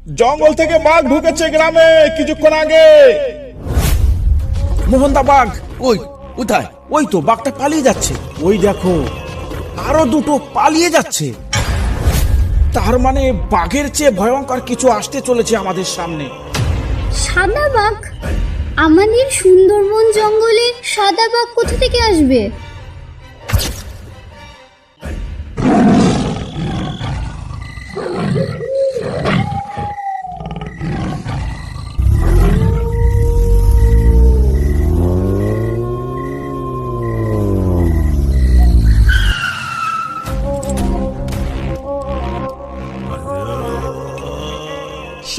জঙ্গল থেকে বাঘ ঢুকেছে গ্রামে কিছুক্ষণ আগে। মোহনদা, বাঘ ওই কোথায়? ওই তো বাঘটা পালিয়ে যাচ্ছে। ওই দেখো, আরো দুটো পালিয়ে যাচ্ছে। তার মানে বাঘের চেয়ে ভয়ঙ্কর কিছু আসতে চলেছে আমাদের সামনে। সাদা বাঘ? আমাদের সুন্দরবন জঙ্গলে সাদা বাঘ কোথা থেকে আসবে?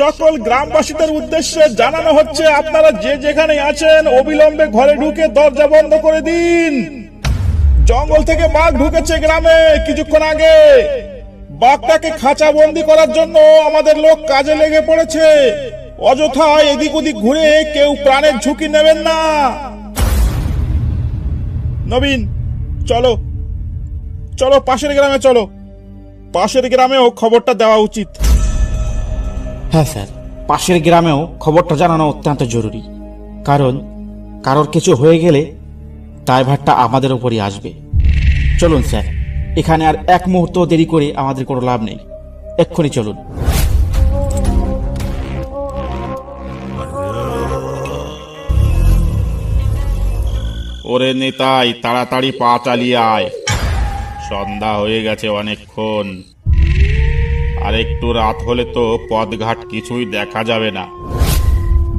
সকল গ্রামবাসীদের উদ্দেশ্যে জানানো হচ্ছে, আপনারা যে যেখানে আছেন অবিলম্বে ঘরে ঢুকে দরজা বন্ধ করে দিন। জঙ্গল থেকে বাঘ ঢুকেছে গ্রামে কিছুক্ষণ আগে। বাঘটাকে খাঁচা বন্দি করার জন্য আমাদের লোক কাজে লেগে পড়েছে। অযথা এদিক ওদিক ঘুরে কেউ প্রাণের ঝুঁকি নেবেন না। নবীন, চলো চলো পাশের গ্রামে চলো। পাশের গ্রামেও খবরটা দেওয়া উচিত। হ্যাঁ স্যার, পাশের গ্রামেও খবরটা জানানো অত্যন্ত জরুরি। কারণ কারোর কিছু হয়ে গেলে দায়ভারটা আমাদের উপরই আসবে। চলুন স্যার, এখানে আর এক মুহূর্ত দেরি করে আমাদের কোনো লাভ নেই। এক্ষুনি চলুন। ওরে নেতাই, তাড়াতাড়ি পা চালিয়ে আয়। সন্ধ্যা হয়ে গেছে অনেকক্ষণ। আর একটু রাত হলে তো পথঘাট কিছুই দেখা যাবে না।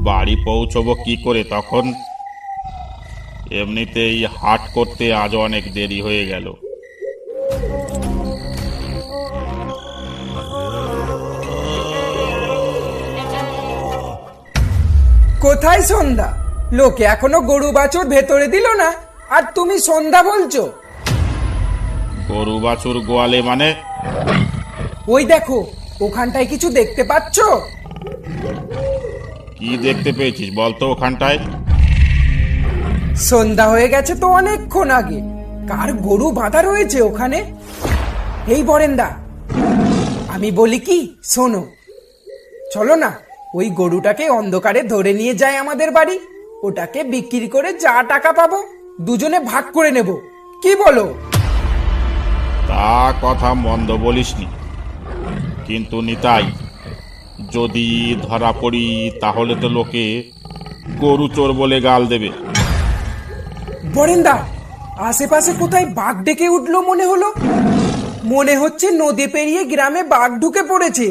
বাড়ি পৌঁছবো কি করে তখন? এমনিতেই হাট করতে আজ অনেক দেরি হয়ে গেল। কোথায় সন্ধ্যা? লোকে এখনো গরু বাছুর ভেতরে দিল না, আর তুমি সন্ধ্যা বলছো? গরু বাছুর গোয়ালে মানে? ওই দেখো, ওখানটায় কিছু দেখতে পাচ্ছ? কি দেখতে পেয়েছিস বলতো ওখানটায়? সন্ধ্যা হয়ে গেছে তো অনেকক্ষণ আগে। কার গরু বাঁধা রয়েছে ওখানে? এই বরেন্দা, আমি বলি কি, শোনো, চলো না ওই গরুটাকে অন্ধকারে ধরে নিয়ে যায় আমাদের বাড়ি। ওটাকে বিক্রি করে যা টাকা পাবো দুজনে ভাগ করে নেব, কি বলো? তা কথা মন্দ বলিসনি, কিন্তু নিতাই, যদি ধরা পড়ি তাহলে তো লোকে গরু চোর বলে গাল দেবে। বরেন্দা, আশেপাশে কোথায় বাঘ ডেকে উঠলো মনে হলো। মনে হচ্ছে নদী পেরিয়ে গ্রামে বাঘ ঢুকে পড়েছে।